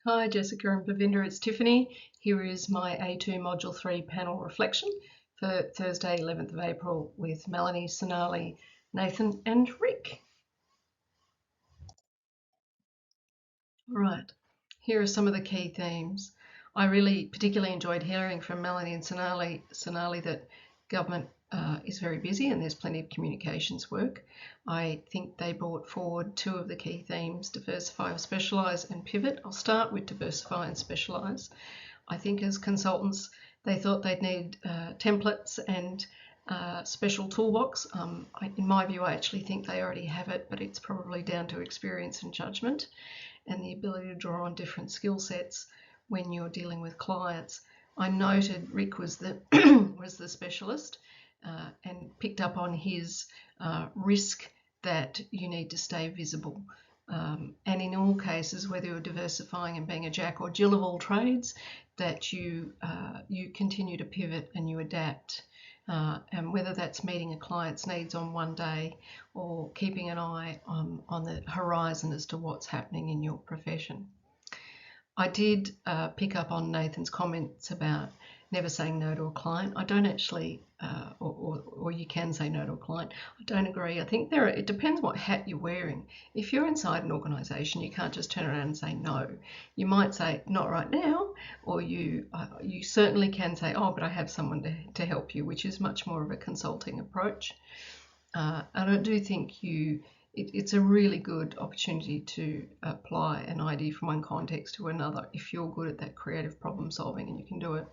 Hi Jessica and Bavinda, it's Tiffany. Here is my A2 Module 3 panel reflection for Thursday 11th of April with Melanie, Sonali, Nathan and Rick. Right, here are some of the key themes. I really particularly enjoyed hearing from Melanie and Sonali that government is very busy and there's plenty of communications work. I think they brought forward two of the key themes, diversify or specialise and pivot. I'll start with diversify and specialise. I think as consultants, they thought they'd need templates and special toolbox. In my view, I actually think they already have it, but it's probably down to experience and judgment and the ability to draw on different skill sets when you're dealing with clients. I noted Rick was the was the specialist and picked up on his risk that you need to stay visible. And in all cases, whether you're diversifying and being a jack or Jill of all trades, that you continue to pivot and you adapt. And whether that's meeting a client's needs on one day or keeping an eye on the horizon as to what's happening in your profession. I did pick up on Nathan's comments about never saying no to a client. I don't actually, or you can say no to a client. I don't agree. I think it depends what hat you're wearing. If you're inside an organisation, you can't just turn around and say no. You might say not right now, or you certainly can say, oh, but I have someone to help you, which is much more of a consulting approach. And I do think it's a really good opportunity to apply an idea from one context to another if you're good at that creative problem solving and you can do it.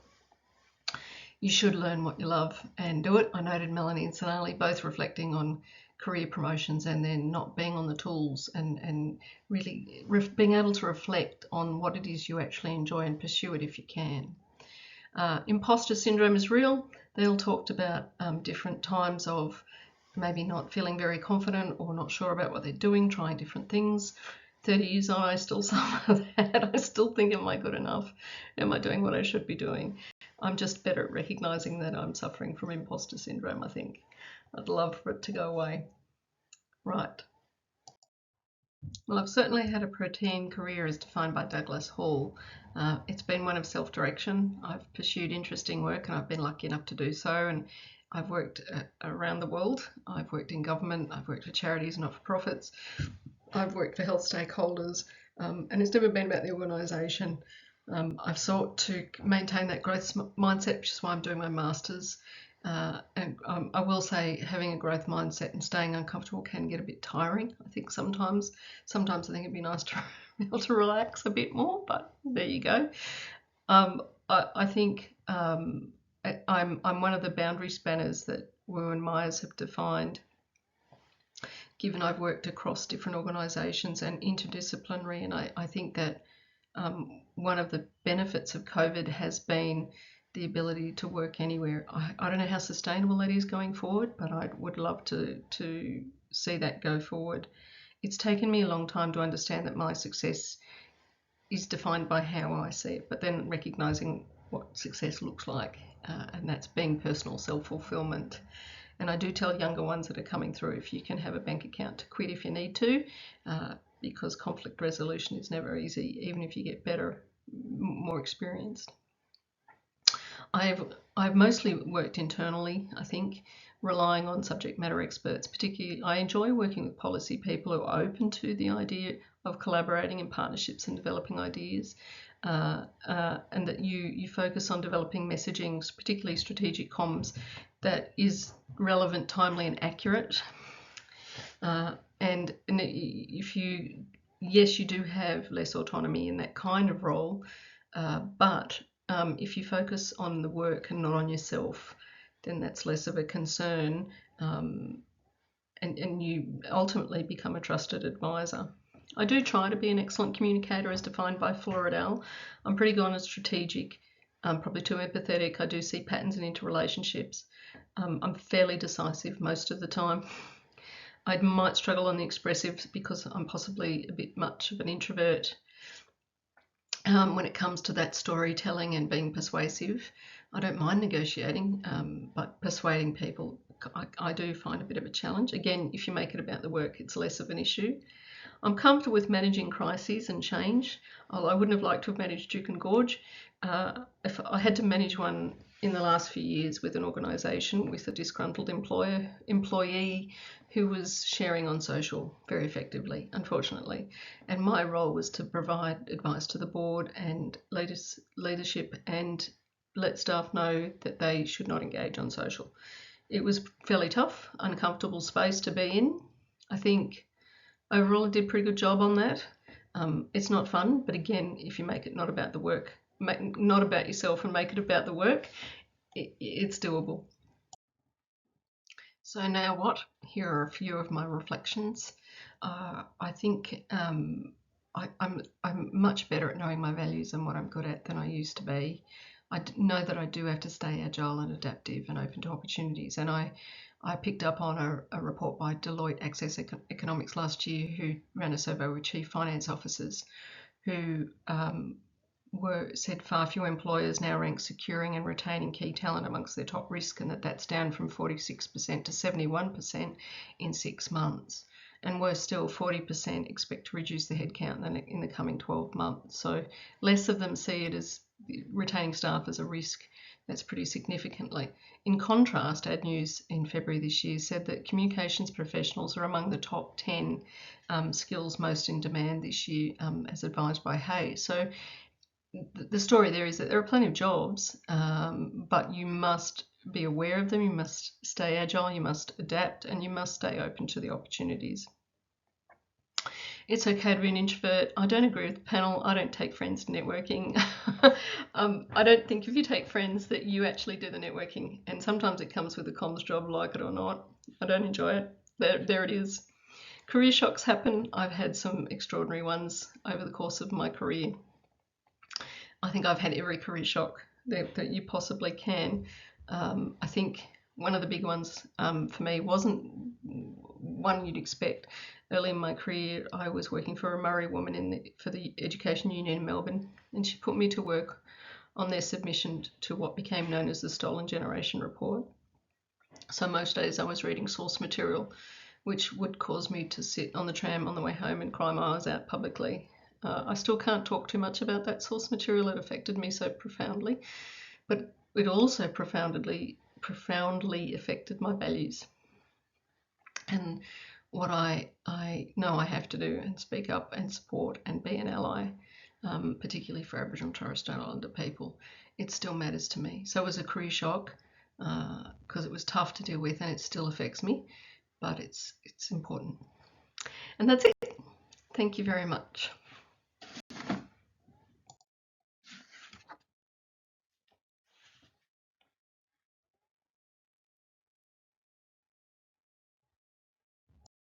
You should learn what you love and do it. I noted Melanie and Sonali both reflecting on career promotions and then not being on the tools and really being able to reflect on what it is you actually enjoy and pursue it if you can. Imposter syndrome is real. They all talked about different times of maybe not feeling very confident or not sure about what they're doing, trying different things. 30 years on, I still suffer that. I still think, am I good enough? Am I doing what I should be doing? I'm just better at recognising that I'm suffering from imposter syndrome, I think. I'd love for it to go away. Right. Well, I've certainly had a protein career as defined by Douglas Hall. It's been one of self-direction. I've pursued interesting work and I've been lucky enough to do so. And I've worked around the world. I've worked in government. I've worked for charities and not-for-profits. I've worked for health stakeholders. And it's never been about the organisation. I've sought to maintain that growth mindset, which is why I'm doing my master's. And I will say having a growth mindset and staying uncomfortable can get a bit tiring. I think sometimes I think it'd be nice to be able to relax a bit more, but there you go. I think I'm one of the boundary spanners that Wu and Myers have defined. Given I've worked across different organisations and interdisciplinary, and I think that one of the benefits of COVID has been the ability to work anywhere. I don't know how sustainable that is going forward, but I would love to see that go forward. It's taken me a long time to understand that my success is defined by how I see it, but then recognising what success looks like, and that's being personal self-fulfillment. And I do tell younger ones that are coming through, if you can have a bank account to quit if you need to, because conflict resolution is never easy, even if you get better, more experienced. I've mostly worked internally, I think, relying on subject matter experts. Particularly, I enjoy working with policy people who are open to the idea of collaborating in partnerships and developing ideas, and that you focus on developing messaging, particularly strategic comms, that is relevant, timely, and accurate. And if yes, you do have less autonomy in that kind of role, but if you focus on the work and not on yourself, then that's less of a concern, and you ultimately become a trusted advisor. I do try to be an excellent communicator as defined by Floridel. I'm pretty good and strategic. I'm probably too empathetic. I do see patterns in interrelationships. I'm fairly decisive most of the time. I might struggle on the expressive because I'm possibly a bit much of an introvert. When it comes to that storytelling and being persuasive, I don't mind negotiating, but persuading people I do find a bit of a challenge. Again, if you make it about the work, it's less of an issue. I'm comfortable with managing crises and change, although I wouldn't have liked to have managed Duke and Gorge. If I had to manage one in the last few years with an organisation with a disgruntled employee who was sharing on social very effectively, unfortunately. And my role was to provide advice to the board and leadership and let staff know that they should not engage on social. It was fairly tough, uncomfortable space to be in. I think overall I did a pretty good job on that. It's not fun, but again, if you make it not about the work, not about yourself and make it about the work, it's doable. So now what? Here are a few of my reflections. I think I'm much better at knowing my values and what I'm good at than I used to be. I know that I do have to stay agile and adaptive and open to opportunities. And I picked up on a report by Deloitte Access Economics last year, who ran a survey with chief finance officers who said far fewer employers now rank securing and retaining key talent amongst their top risk, and that's down from 46% to 71% in 6 months. And worse still, 40% expect to reduce the headcount in the coming 12 months. So less of them see it as retaining staff as a risk. That's pretty significantly. In contrast, Ad News in February this year said that communications professionals are among the top 10 skills most in demand this year, as advised by Hayes. So the story there is that there are plenty of jobs, but you must be aware of them, you must stay agile, you must adapt, and you must stay open to the opportunities. It's okay to be an introvert. I don't agree with the panel. I don't take friends to networking. I don't think if you take friends that you actually do the networking, and sometimes it comes with a comms job, like it or not. I don't enjoy it. There it is. Career shocks happen. I've had some extraordinary ones over the course of my career. I think I've had every career shock that you possibly can. I think one of the big ones for me wasn't one you'd expect. Early in my career, I was working for a Murray woman for the Education Union in Melbourne, and she put me to work on their submission to what became known as the Stolen Generation Report. So most days I was reading source material, which would cause me to sit on the tram on the way home and cry my eyes out publicly. I still can't talk too much about that source material. It affected me so profoundly, but it also profoundly affected my values and what I know I have to do and speak up and support and be an ally, particularly for Aboriginal and Torres Strait Islander people. It still matters to me. So it was a career shock because it was tough to deal with, and it still affects me, but it's important. And that's it. Thank you very much.